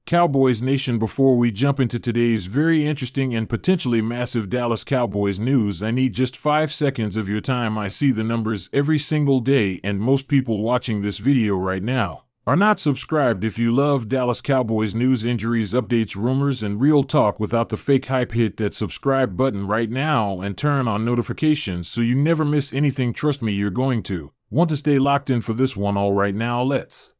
Cowboys Nation, before we jump into today's very interesting and potentially massive Dallas Cowboys news, I need just 5 seconds of your time. I see the numbers every single day, and most people watching this video right now are not subscribed. If you love Dallas Cowboys news, injuries, updates, rumors, and real talk without the fake hype, hit that subscribe button right now and turn on notifications so you never miss anything. Trust me, you're going to want to stay locked in for this one. All right, now let's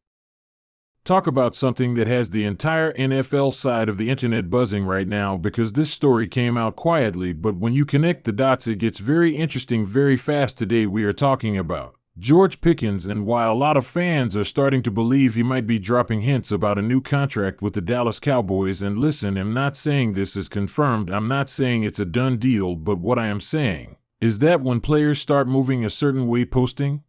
talk about something that has the entire NFL side of the internet buzzing right now, because this story came out quietly, but when you connect the dots it gets very interesting very fast. Today we are talking about George Pickens, and while a lot of fans are starting to believe he might be dropping hints about a new contract with the Dallas Cowboys, and listen, I'm not saying this is confirmed, I'm not saying it's a done deal, but what I am saying is that when players start moving a certain way, posting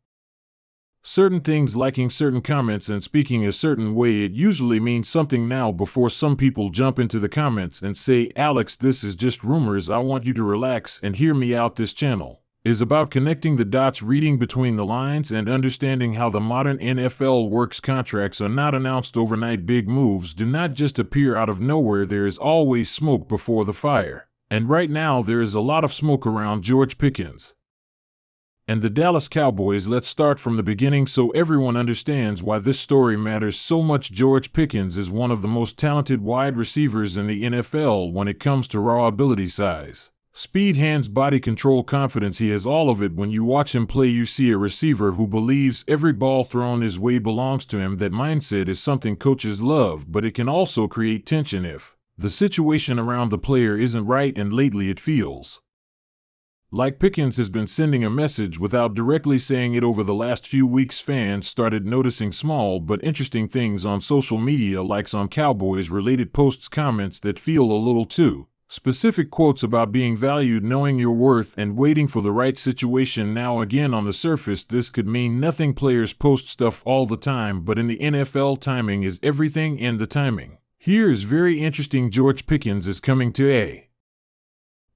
certain things, liking certain comments, and speaking a certain way, it usually means something. Now, before some people jump into the comments and say, "Alex, this is just rumors," I want you to relax and hear me out. This channel is about connecting the dots, reading between the lines, and understanding how the modern NFL works. Contracts are not announced overnight. Big moves do not just appear out of nowhere. There is always smoke before the fire. And right now there is a lot of smoke around George Pickens and the Dallas Cowboys. Let's start from the beginning so everyone understands why this story matters so much. George Pickens is one of the most talented wide receivers in the NFL when it comes to raw ability, size, speed, hands, body control, confidence. He has all of it. When you watch him play, you see a receiver who believes every ball thrown his way belongs to him. That mindset is something coaches love, but it can also create tension if the situation around the player isn't right, and lately it feels like Pickens has been sending a message without directly saying it. Over the last few weeks, fans started noticing small but interesting things on social media, likes on Cowboys-related posts, comments that feel a little too specific, quotes about being valued, knowing your worth, and waiting for the right situation. Now, again, on the surface, this could mean nothing. Players post stuff all the time, but in the NFL, timing is everything, and the timing here is very interesting. George Pickens is coming to a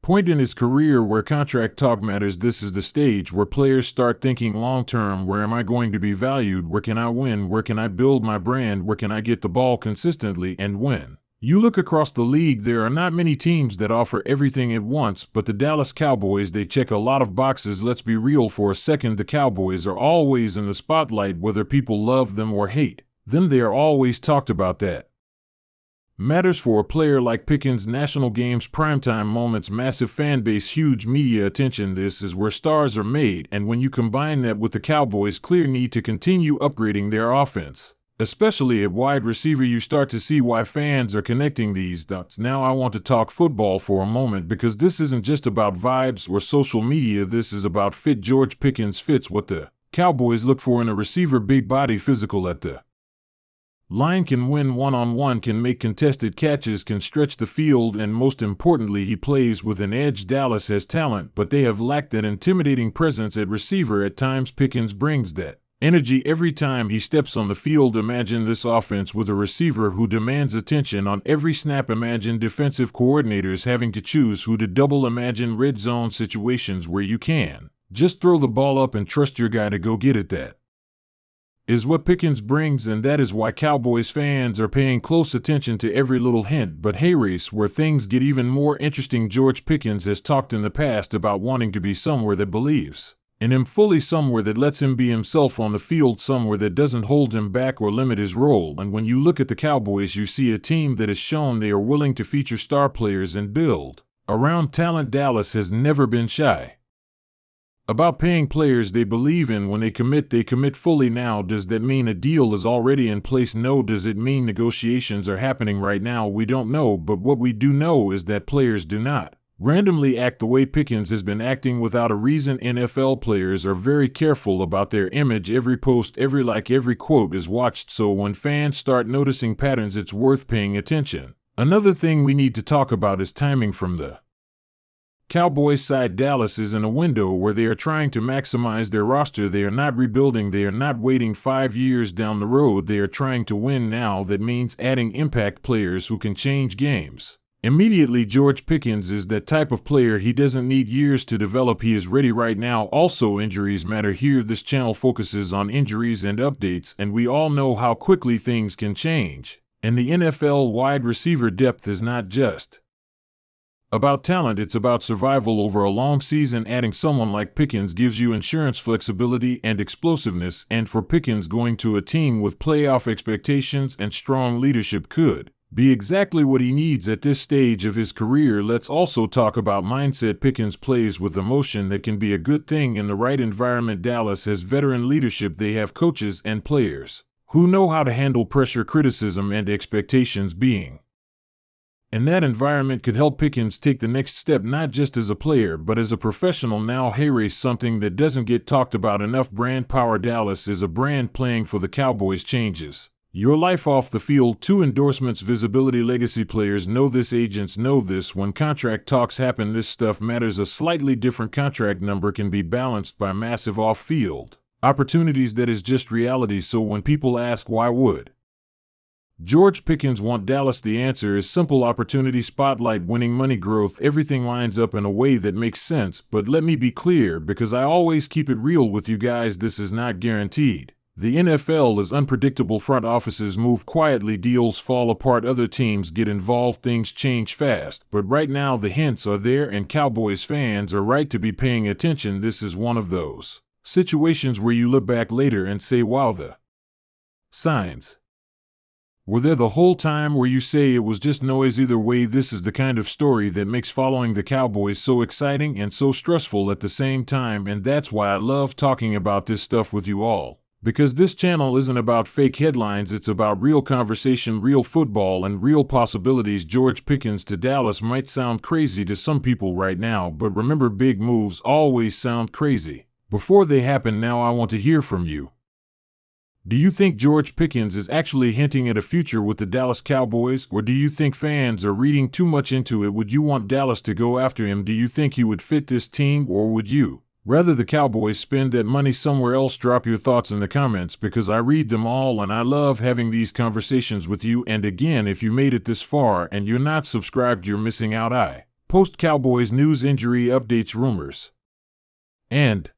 point in his career where contract talk matters. This is the stage where players start thinking long-term. Where am I going to be valued? Where can I win? Where can I build my brand? Where can I get the ball consistently? And when you look across the league, there are not many teams that offer everything at once, but the Dallas Cowboys, they check a lot of boxes. Let's be real for a second. The Cowboys are always in the spotlight. Whether people love them or hate them, they are always talked about. That matters for a player like Pickens. National games, primetime moments, massive fan base, huge media attention. This is where stars are made, and when you combine that with the Cowboys' clear need to continue upgrading their offense, especially at wide receiver, you start to see why fans are connecting these dots. Now I want to talk football for a moment, because this isn't just about vibes or social media. This is about fit. George Pickens fits what the Cowboys look for in a receiver: big body, physical at the line, can win one-on-one, can make contested catches, can stretch the field, and most importantly, he plays with an edge. Dallas has talent, but they have lacked that intimidating presence at receiver. At times, Pickens brings that energy every time he steps on the field. Imagine this offense with a receiver who demands attention on every snap. Imagine defensive coordinators having to choose who to double. Imagine red zone situations where you can just throw the ball up and trust your guy to go get it. That is what Pickens brings, and that is why Cowboys fans are paying close attention to every little hint. But hey, race where things get even more interesting. George Pickens has talked in the past about wanting to be somewhere that believes in him fully, somewhere that lets him be himself on the field, somewhere that doesn't hold him back or limit his role. And when you look at the Cowboys, you see a team that has shown they are willing to feature star players and build around talent. Dallas has never been shy about paying players they believe in. When they commit fully. Now, does that mean a deal is already in place? No. Does it mean negotiations are happening right now? We don't know, but what we do know is that players do not randomly act the way Pickens has been acting without a reason. NFL players are very careful about their image. Every post, every like, every quote is watched, so when fans start noticing patterns, it's worth paying attention. Another thing we need to talk about is timing. From the Cowboys side, Dallas is in a window where they are trying to maximize their roster. They are not rebuilding. They are not waiting 5 years down the road. They are trying to win now. That means adding impact players who can change games immediately. George Pickens is that type of player. He doesn't need years to develop. He is ready right now. Also, injuries matter here. This channel focuses on injuries and updates, and we all know how quickly things can change. And the NFL wide receiver depth is not just about talent, it's about survival over a long season. Adding someone like Pickens gives you insurance flexibility and explosiveness, and for Pickens, going to a team with playoff expectations and strong leadership could be exactly what he needs at this stage of his career. Let's also talk about mindset. Pickens plays with emotion. That can be a good thing in the right environment. Dallas has veteran leadership. They have coaches and players who know how to handle pressure, criticism, and expectations. Being in that environment could help Pickens take the next step, not just as a player, but as a professional. Now, race something that doesn't get talked about enough: brand power. Dallas is a brand. Playing for the Cowboys changes your life off the field. 2 endorsements, visibility, legacy. Players know this, agents know this. When contract talks happen, this stuff matters. A slightly different contract number can be balanced by massive off-field opportunities. That is just reality. So when people ask why would George Pickens want Dallas, the answer is simple: opportunity, spotlight, winning, money, growth. Everything lines up in a way that makes sense. But let me be clear, because I always keep it real with you guys, this is not guaranteed. The NFL is unpredictable. Front offices move quietly, deals fall apart, other teams get involved, things change fast. But right now the hints are there, and Cowboys fans are right to be paying attention. This is one of those situations where you look back later and say, wow, the signs were there the whole time, where you say it was just noise. Either way, this is the kind of story that makes following the Cowboys so exciting and so stressful at the same time. And that's why I love talking about this stuff with you all, because this channel isn't about fake headlines, it's about real conversation, real football, and real possibilities. George Pickens to Dallas might sound crazy to some people right now, but remember, big moves always sound crazy before they happen. Now I want to hear from you. Do you think George Pickens is actually hinting at a future with the Dallas Cowboys, or do you think fans are reading too much into it? Would you want Dallas to go after him? Do you think he would fit this team, or would you rather the Cowboys spend that money somewhere else? Drop your thoughts in the comments, because I read them all and I love having these conversations with you. And again, if you made it this far and you're not subscribed, you're missing out. I post Cowboys news, injury updates, rumors, and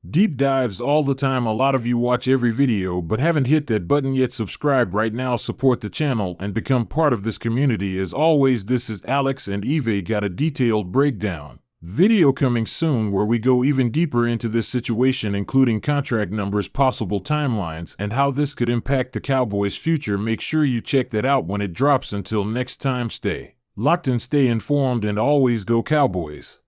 deep dives all the time. A lot of you watch every video but haven't hit that button yet. Subscribe right now, support the channel, and become part of this community. As always, this is Alex, and Eve got a detailed breakdown video coming soon where we go even deeper into this situation, including contract numbers, possible timelines, and how this could impact the Cowboys' future. Make sure you check that out when it drops. Until next time, stay locked and stay informed, and always go Cowboys.